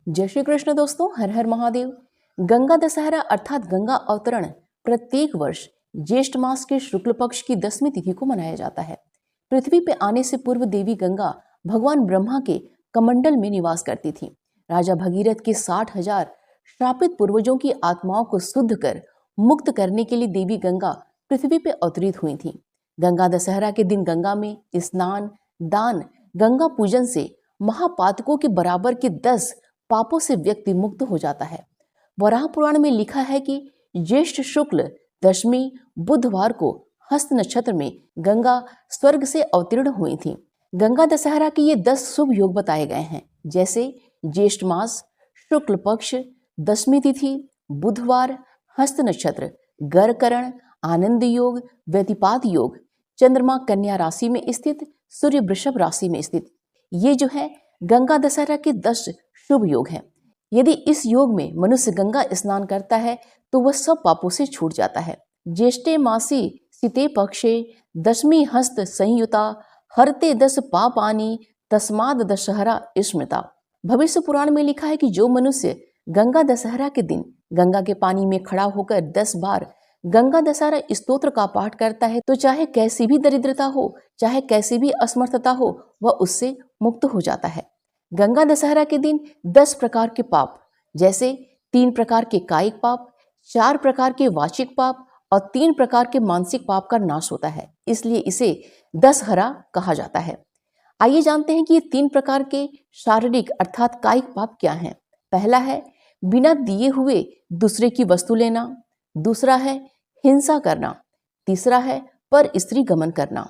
जय श्री कृष्ण दोस्तों, हर हर महादेव। गंगा दशहरा अर्थात गंगा अवतरण प्रत्येक वर्ष ज्येष्ठ मास के शुक्ल पक्ष की 10वीं तिथि को मनाया जाता है। पृथ्वी पे आने से पूर्व देवी गंगा भगवान ब्रह्मा के कमंडल में निवास करती थी। राजा भगीरथ के 60,000 श्रापित पूर्वजों की आत्माओं को शुद्ध कर मुक्त करने के लिए देवी गंगा पृथ्वी पे अवतरित हुई थी। गंगा दशहरा के दिन गंगा में स्नान, दान, गंगा पूजन से महापातकों के बराबर के 10 पापों से व्यक्ति मुक्त हो जाता है। वराह पुराण में लिखा है कि ज्येष्ठ शुक्ल दशमी बुधवार को हस्त नक्षत्र में गंगा स्वर्ग से अवतीर्ण हुई थी। गंगा दशहरा के ये 10 शुभ योग बताए गए हैं, जैसे ज्येष्ठ मास, शुक्ल पक्ष, दशमी तिथि, बुधवार, हस्त नक्षत्र, गरकरण, आनंद योग, व्यतिपात योग, चंद्रमा कन्या राशि में स्थित, सूर्य वृषभ राशि में स्थित। ये जो है गंगा दशहरा के 10 शुभ योग हैं। यदि इस योग में मनुष्य गंगा स्नान करता है तो वह सब पापों से छूट जाता है। ज्येष्ठे मासी सिते पक्षे दशमी हस्त संयुता हरते 10 पापानि तस्माद दशहरा स्मृता। भविष्य पुराण में लिखा है कि जो मनुष्य गंगा दशहरा के दिन गंगा के पानी में खड़ा होकर 10 बार गंगा दशहरा स्तोत्र का पाठ करता है तो चाहे कैसी भी दरिद्रता हो, चाहे कैसी भी असमर्थता हो, वह उससे मुक्त हो जाता है। गंगा दशहरा के दिन 10 प्रकार के पाप, जैसे 3 प्रकार के कायिक पाप, 4 प्रकार के वाचिक पाप और 3 प्रकार के मानसिक पाप का नाश होता है, इसलिए इसे दशहरा कहा जाता है। आइए जानते हैं कि ये 3 प्रकार के शारीरिक अर्थात कायिक पाप क्या हैं। पहला है बिना दिए हुए दूसरे की वस्तु लेना, दूसरा है हिंसा करना, तीसरा है पर स्त्री गमन करना।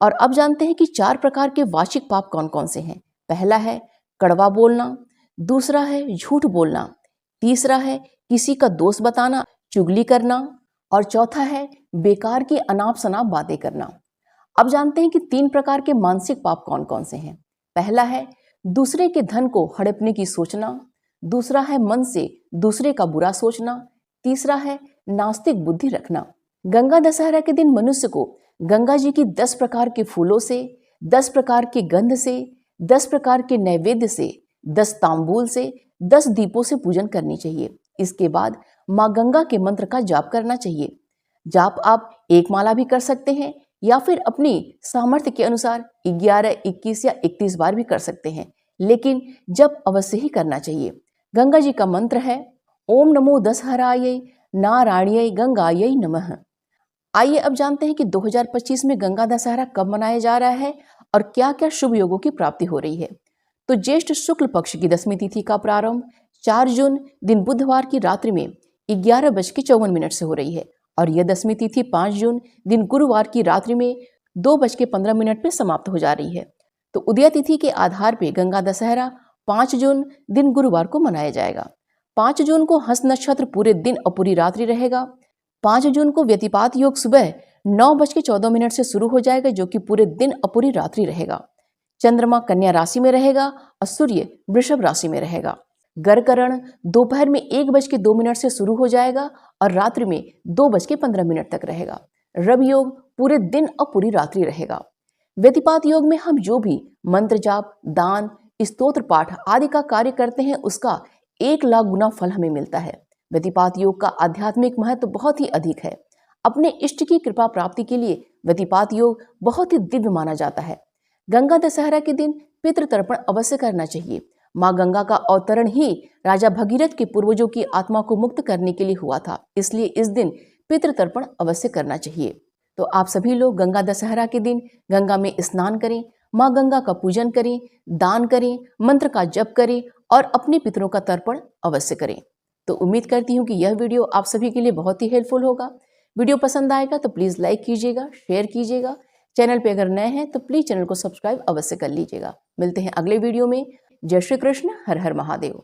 और अब जानते हैं कि 4 प्रकार के वाचिक पाप कौन कौन से हैं। पहला है कड़वा बोलना, दूसरा है झूठ बोलना, तीसरा है किसी का दोष बताना, चुगली करना, और चौथा है बेकार की अनाप शनाप बातें करना। अब जानते हैं कि 3 प्रकार के मानसिक पाप कौन कौन से हैं। पहला है दूसरे के धन को हड़पने की सोचना, दूसरा है मन से दूसरे का बुरा सोचना, तीसरा है नास्तिक बुद्धि रखना। गंगा दशहरा के दिन मनुष्य को गंगा जी की 10 प्रकार के फूलों से, 10 प्रकार के गंध से, 10 प्रकार के नैवेद्य से, 10 तांबूल से, 10 दीपों से पूजन करनी चाहिए। इसके बाद माँ गंगा के मंत्र का जाप करना चाहिए। जाप आप एक माला भी कर सकते हैं या फिर अपनी सामर्थ्य के अनुसार 11, 21 या 31 बार भी कर सकते हैं, लेकिन जप अवश्य ही करना चाहिए। गंगा जी का मंत्र है ओम नमो दशहरायै नारायण्यै गंगायै नमः। आइए अब जानते हैं कि 2025 में गंगा दशहरा कब मनाया जा रहा है और क्या क्या शुभ योगों की प्राप्ति हो रही है। तो ज्येष्ठ शुक्ल पक्ष की 10वीं तिथि का प्रारंभ 4 जून दिन बुधवार की रात्रि में 11:54 से हो रही है और यह 10वीं तिथि 5 जून दिन गुरुवार की रात्रि में 2:15 में समाप्त हो जा रही है। तो उदय तिथि के आधार पर गंगा दशहरा 5 जून दिन गुरुवार को मनाया जाएगा। 5 जून को हस्त नक्षत्र पूरे दिन और पूरी रात्रि रहेगा। 5 जून को व्यतिपात योग सुबह 9:14 से शुरू हो जाएगा, जो कि पूरे दिन और पूरी रात्रि रहेगा। चंद्रमा कन्या राशि में रहेगा और सूर्य वृषभ राशि में रहेगा। गरकरण दोपहर में 1:02 से शुरू हो जाएगा और रात्रि में 2:15 तक रहेगा। रवि योग पूरे दिन और पूरी रात्रि रहेगा। व्यतिपात योग में हम जो भी मंत्र जाप, दान, स्तोत्र पाठ आदि का कार्य करते हैं उसका 1 लाख गुना फल हमें मिलता है। व्यतिपात योग का आध्यात्मिक महत्व बहुत ही अधिक है। अपने इष्ट की कृपा प्राप्ति के लिए व्यतिपात योग बहुत ही दिव्य माना जाता है। गंगा दशहरा के दिन पितृतर्पण अवश्य करना चाहिए। माँ गंगा का अवतरण ही राजा भगीरथ के पूर्वजों की आत्मा को मुक्त करने के लिए हुआ था, इसलिए इस दिन पितृतर्पण अवश्य करना चाहिए। तो आप सभी लोग गंगा दशहरा के दिन गंगा में स्नान करें, माँ गंगा का पूजन करें, दान करें, मंत्र का जप करें और अपने पितरों का तर्पण अवश्य करें। तो उम्मीद करती हूँ कि यह वीडियो आप सभी के लिए बहुत ही हेल्पफुल होगा। वीडियो पसंद आएगा तो प्लीज़ लाइक कीजिएगा, शेयर कीजिएगा। चैनल पे अगर नए हैं तो प्लीज़ चैनल को सब्सक्राइब अवश्य कर लीजिएगा। मिलते हैं अगले वीडियो में। जय श्री कृष्ण, हर हर महादेव।